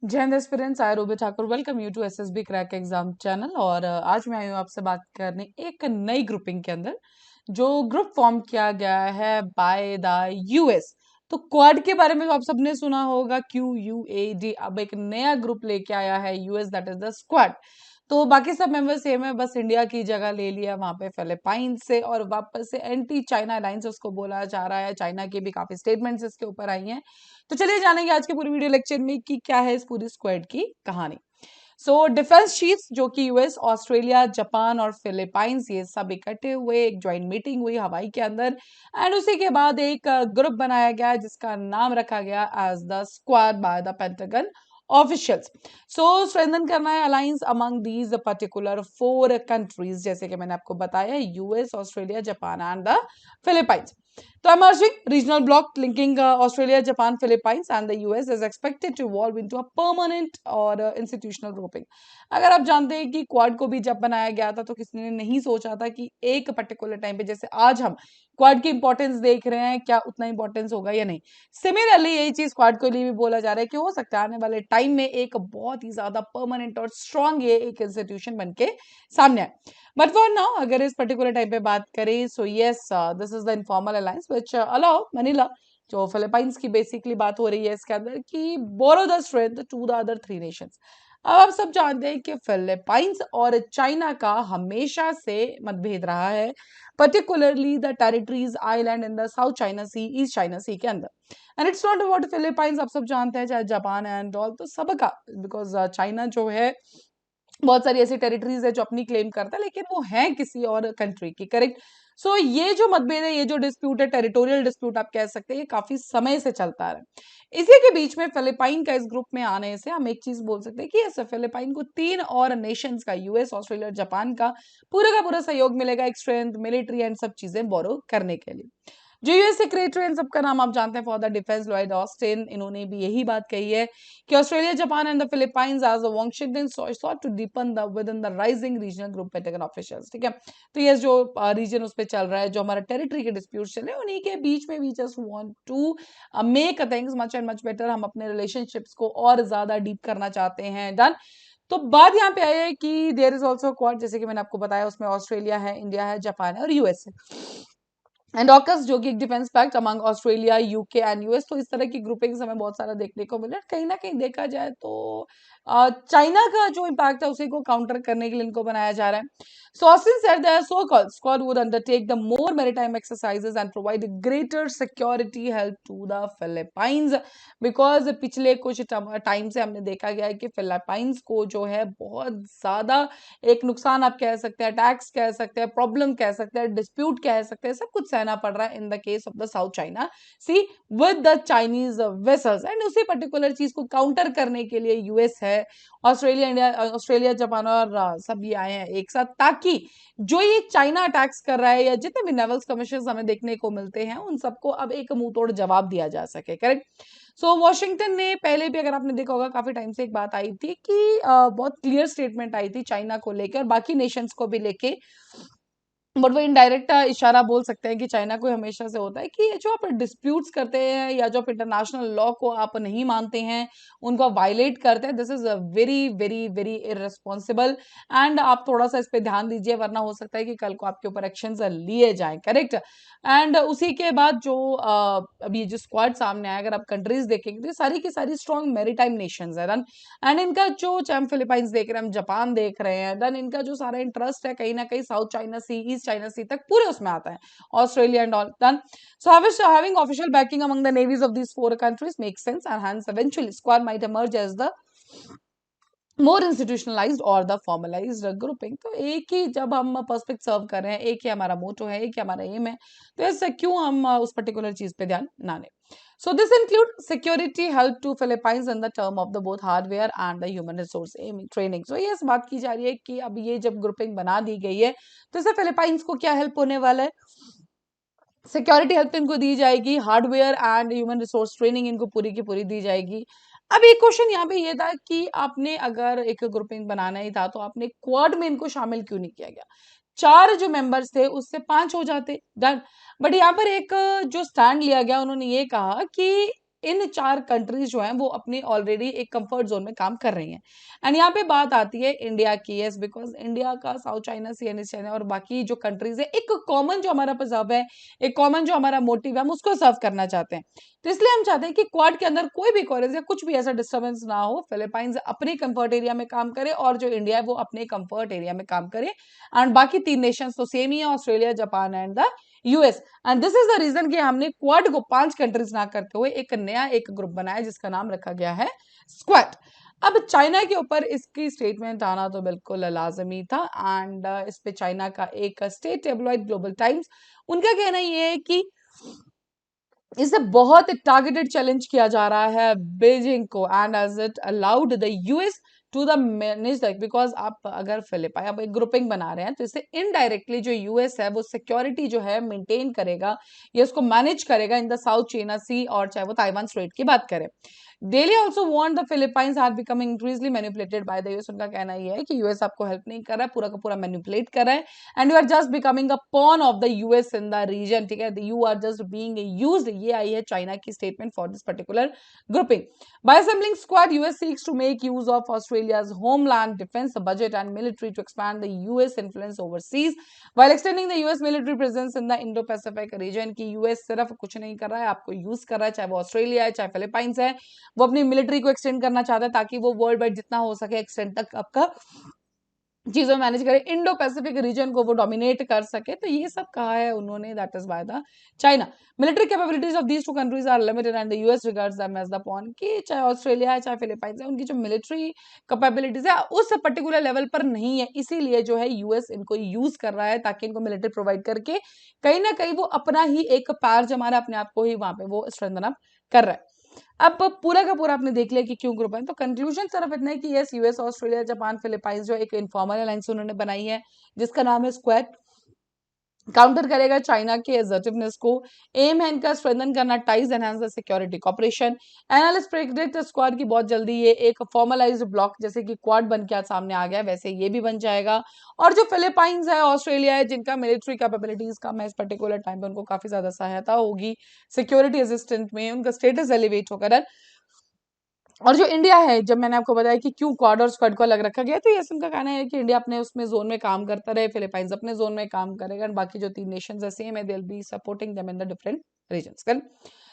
जय Hind aspirants, I Ruby Thakur welcome you to SSB crack exam channel. और आज मैं आई हूँ आपसे बात करने एक नई ग्रुपिंग के अंदर जो ग्रुप फॉर्म किया गया है बाय द यूएस। तो क्वाड के बारे में तो आप सबने सुना होगा, QUAD। अब एक नया ग्रुप लेके आया है US, that is the squad. तो बाकी सब मेंबर सेम है, बस इंडिया की जगह ले लिया वहां पे फिलीपाइन से, और वापस से एंटी चाइना अलायंस उसको बोला जा रहा है। चाइना की भी काफी स्टेटमेंट्स इसके ऊपर आई हैं। तो चलिए जानेंगे आज के पूरी वीडियो लेक्चर में कि क्या है इस पूरी स्क्वाड की कहानी। सो डिफेंस चीफ्स जो कि यूएस, ऑस्ट्रेलिया, जापान और फिलीपाइंस, ये सब इकट्ठे हुए, एक ज्वाइंट मीटिंग हुई हवाई के अंदर। एंड उसी के बाद एक ग्रुप बनाया गया जिसका नाम रखा गया as the squad by the Pentagon officials. So strengthen करना है alliance among these particular 4 countries, जैसे कि मैंने आपको बताया, US, Australia, Japan and the Philippines. So emerging regional bloc linking Australia, Japan, Philippines and the US is expected to evolve into a permanent और institutional grouping। अगर आप जानते हैं कि क्वाड को भी जब बनाया गया था तो किसी ने नहीं सोचा था कि एक पर्टिकुलर टाइम पे, जैसे आज हम क्वाड की इंपॉर्टेंस देख रहे हैं, क्या उतना इंपॉर्टेंस होगा या नहीं। सिमिलरली यही चीज क्वाड के लिए भी बोला जा रहा है कि हो सकता है आने वाले टाइम में एक बहुत ही ज्यादा परमानेंट और स्ट्रांग ये एक इंस्टीट्यूशन बन के सामने आए। बट फॉर नाउ अगर इस पर्टिकुलर टाइम पे बात करें, so yes, this is the informal alliance which allow Manila, जो फिलीपाइंस की बेसिकली बात हो रही है इसके अंदर, कि borrow the strength to the other 3 nations. अब आप सब जानते हैं कि फिलीपाइंस और चाइना का हमेशा से मतभेद रहा है, particularly the territories island in the South China Sea, East China Sea के अंदर। And it's not about Philippines, आप सब जानते हैं, चाहे जापान एंड ऑल, तो सबका, बिकॉज चाइना जो है बहुत सारी ऐसी टेरिटरीज है जो अपनी क्लेम करता है, लेकिन वो है किसी और कंट्री की, करेक्ट। सो ये जो मतभेद है, ये जो डिस्प्यूट है, टेरिटोरियल डिस्प्यूट आप कह सकते हैं, ये काफी समय से चलता रहा है। इसी के बीच में फिलीपाइन का इस ग्रुप में आने से हम एक चीज बोल सकते हैं कि ऐसे फिलीपाइन को 3 और नेशंस का, यूएस, ऑस्ट्रेलिया और जापान का पूरा सहयोग मिलेगा, एक स्ट्रेंथ, मिलिट्री एंड सब चीजें बोरो करने के लिए। जो यूएस सेक्रेटरी इन सबका नाम आप जानते हैं, for the defence, Lloyd Austin, इन्होंने भी यही बात कही है कि Australia, Japan and the Philippines as a Washington sought to deepen the within the rising regional group Pentagon officials। ठीक है, तो ये जो रीजन उस पे चल रहा है, जो हमारा टेरिटरी के डिस्प्यूट चल रहे हैं, उन्हीं के बीच में we just want to make things much and much better. हम अपने रिलेशनशिप्स को और ज्यादा डीप करना चाहते हैं, डन। तो बात यहाँ पे आई है कि देयर इज ऑल्सो क्वाड, जैसे कि मैंने आपको बताया, उसमें ऑस्ट्रेलिया है, इंडिया है, जापान है और यूएस है। एंड ऑकस जो कि एक defence pact among Australia, UK and US. तो इस तरह की ग्रुपिंग्स हमें बहुत सारा देखने को मिला। कहीं ना कहीं देखा जाए तो चाइना का जो इम्पैक्ट है उसी को काउंटर करने के लिए इनको बनाया जा रहा है। So Austin said the so-called squad would undertake the more maritime exercises and provide greater security help to the Philippines because पिछले कुछ टाइम से हमने देखा गया है कि फिलीपाइंस को जो है बहुत ज्यादा एक नुकसान आप कह सकते हैं, टैक्स कह सकते हैं, प्रॉब्लम कह सकते हैं, डिस्प्यूट कह सकते हैं, सब कुछ सहना पड़ रहा है in the case of the South China Sea with the Chinese vessels. And उसी पर्टिकुलर चीज को काउंटर करने के लिए यूएस है, ऑस्ट्रेलिया, इंडिया, ऑस्ट्रेलिया, जापान और सब ये आए हैं एक साथ, ताकि जो ये चाइना अटैक्स कर रहा है या जितने भी नेवल कमिश्नर्स हमें देखने को मिलते हैं, उन सबको अब एक मुंह तोड़ जवाब दिया जा सके, करेक्ट। सो वॉशिंगटन ने पहले भी, अगर आपने देखा होगा, काफी टाइम से एक बात आई थी कि बहुत क्लियर स्टेटमेंट आई थी चाइना को लेकर और बाकी नेशंस को भी लेके, बट वो इनडायरेक्ट इशारा बोल सकते हैं कि चाइना को हमेशा से होता है कि ये जो आप डिस्प्यूट्स करते हैं या जो आप इंटरनेशनल लॉ को आप नहीं मानते हैं, उनको वायलेट करते हैं, this is very very very irresponsible. And आप थोड़ा सा इस पे ध्यान दीजिए, वरना हो सकता है कि कल को आपके ऊपर एक्शंस लिए जाएं, करेक्ट। एंड उसी के बाद जो अभी जो स्क्वाड सामने आया, अगर आप कंट्रीज देखेंगे तो ये सारी की सारी स्ट्रॉन्ग मैरीटाइम नेशंस है, एंड इनका जो, चाहे हम फिलीपाइंस देख रहे हैं, हम जापान देख रहे हैं, देन इनका जो सारा इंटरेस्ट है कहीं ना कहीं south China Sea, East China सी तक पूरे उसमें आता है, Australia and all, done. So having official backing among the navies of these 4 countries makes sense, and hence eventually squad might emerge as the more institutionalised और the formalised grouping. तो एक ही जब हम पर्सपेक्ट सर्व कर रहे हैं, एक ही हमारा मोटो है, एक ही हमारा एम है, तो ऐसे क्यों हम उस पर्टिकुलर चीज पे ध्यान ना दें। So this include security help to Philippines in the term of the both hardware and the human resource training. So ये इस बात की जा रही है कि अब ये जब ग्रुपिंग बना दी गई है, तो इससे फिलीपाइंस को क्या हेल्प होने वाला है, सिक्योरिटी हेल्प इनको दी जाएगी, hardware and human resource training इनको पूरी की पूरी दी जाएगी। अब एक क्वेश्चन यहाँ पे ये था कि आपने अगर एक ग्रुपिंग बनाना ही था तो आपने क्वाड में इनको शामिल क्यों नहीं किया गया। 4 जो मेंबर्स थे उससे 5 हो जाते, डन। बट यहाँ पर एक जो स्टैंड लिया गया, उन्होंने ये कहा कि इन 4 कंट्रीज जो हैं वो अपनी ऑलरेडी एक कंफर्ट जोन में काम कर रही हैं। एंड यहाँ पे बात आती है इंडिया की, यस, बिकॉज इंडिया का South China Sea and East China और बाकी जो कंट्रीज है, एक कॉमन जो हमारा पजाब है, एक कॉमन जो हमारा मोटिव है, हम उसको सर्व करना चाहते हैं। तो इसलिए हम चाहते हैं कि क्वाड के अंदर कोई भी कॉलेज या कुछ भी ऐसा डिस्टर्बेंस ना हो, फिलीपाइंस अपने कंफर्ट एरिया में काम करे और जो इंडिया है वो अपने कंफर्ट एरिया में काम करे। एंड बाकी 3 नेशंस तो सेम ही है, Australia, Japan and the US. And this is the reason कि हमने क्वाड को 5 कंट्रीज ना करते हुए एक नया एक ग्रुप बनाया जिसका नाम रखा गया है स्क्वाड। अब चाइना के ऊपर इसकी स्टेटमेंट आना तो बिल्कुल लाजमी था। एंड इस पे चाइना का एक स्टेट टेबलॉइड ग्लोबल टाइम्स, उनका कहना ये है कि इसे बहुत टारगेटेड चैलेंज किया जा रहा है बीजिंग को, and as it allowed the US to the manage, because आप अगर फिलिपाइन आप एक ग्रुपिंग बना रहे हैं तो इससे इनडायरेक्टली जो यूएस है वो सिक्योरिटी जो है मेंटेन करेगा या उसको मैनेज करेगा in the South China Sea, और चाहे वो ताइवान स्ट्रेट की बात करें। Daily also warn the Philippines are becoming increasingly manipulated by the US. उनका कहना यह है कि यूएस आपको हेल्प नहीं कर रहा है, पूरा का पूरा मैनिपुलेट कर रहा है, and you are just becoming a pawn of the US in the region, ठीक है, you are just being used. ये आई है चाइना की statement for this particular grouping. By assembling squad, US seeks to make use of Australia's homeland defense budget and military to expand the US influence overseas while extending the US military presence in the Indo-Pacific region। की US सिर्फ कुछ नहीं कर रहा है, आपको use कर रहा है, चाहे वो ऑस्ट्रेलिया है चाहे फिलीपाइंस है, वो अपनी मिलिट्री को एक्सटेंड करना चाहता है ताकि वो वर्ल्ड वाइड जितना हो सके एक्सटेंड तक आपका चीजों में मैनेज करे, इंडो पैसिफिक रीजन को वो डोमिनेट कर सके। तो ये सब कहा है उन्होंने, that is by the China. Military capabilities of these two countries are limited and the US regards them as the pawn, कि चाहे ऑस्ट्रेलिया है चाहे फिलीपाइंस है, उनकी जो मिलिट्री कैपेबिलिटीज है उस पर्टिकुलर लेवल पर नहीं है, इसीलिए जो है यूएस इनको यूज कर रहा है ताकि इनको मिलिट्री प्रोवाइड करके कहीं ना कहीं वो अपना ही एक पैर जमा रहा है, अपने आप को ही वहां पे वो स्ट्रेंथन अप कर रहा है। अब पूरा का पूरा आपने देख लिया कि क्यों ग्रुप है, तो कंक्लूजन सिर्फ इतना है कि yes, US, Australia, Japan, Philippines जो एक इनफॉर्मल अलायंस उन्होंने बनाई है जिसका नाम है स्क्वाड, काउंटर करेगा चाइना के असर्टिवनेस को। एम है इनका स्ट्रेंथन करना ties, enhance the security corporation. Analyst predict squad की बहुत जल्दी ये एक फॉर्मलाइज्ड ब्लॉक जैसे कि क्वाड बन के सामने आ गया वैसे ये भी बन जाएगा। और जो फिलीपाइंस है, ऑस्ट्रेलिया है, जिनका मिलिट्री कैपेबिलिटीज कम है, इस पर्टिकुलर टाइम पे उनको काफी ज्यादा सहायता होगी सिक्योरिटी असिस्टेंट में, उनका स्टेटस एलिवेट होकर। और जो इंडिया है, जब मैंने आपको बताया कि क्यों क्वाड और स्क्वाड को अलग रखा गया, तो यस उनका कहना है कि इंडिया अपने उसमें जोन में काम करता रहे, फिलीपाइंस अपने जोन में काम करेगा, एंड बाकी जो 3 नेशंस है सेम है, they will be supporting them in the different regions.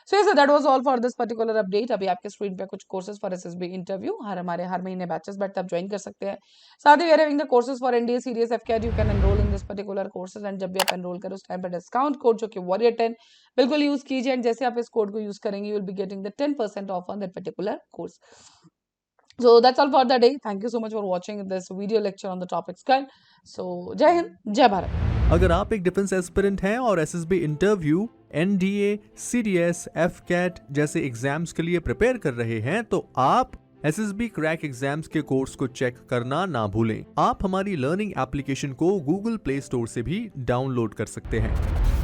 So yes, that was all for this particular update. अभी आपके स्क्रीन पे कुछ कोर्सेज फॉर एसएसबी इंटरव्यू, हर महीने बैचेस बैठते आप ज्वाइन कर सकते हैं। साथ ही we are having the courses for NDA, CDS, AFCAT, you can enrol in this particular courses, and जब भी आप एनरोल करें उस टाइम पे डिस्काउंट कोड जो कि वॉरियर 10 बिल्कुल यूज कीजिए, एंड जैसे आप इस कोड को यूज करेंगे you will be getting the 10% of on that particular course. So that's all for the day. Thank you so much for watching this video lecture on the topic Sky. So जय हिंद, जय भारत। अगर आप एक defence aspirant हैं और SSB interview, NDA, CDS, एफकेट जैसे exams के लिए प्रिपेयर कर रहे हैं तो आप एसएसबी क्रैक एग्जाम्स के कोर्स को चेक करना ना भूलें। आप हमारी लर्निंग एप्लीकेशन को गूगल प्ले स्टोर से भी डाउनलोड कर सकते हैं।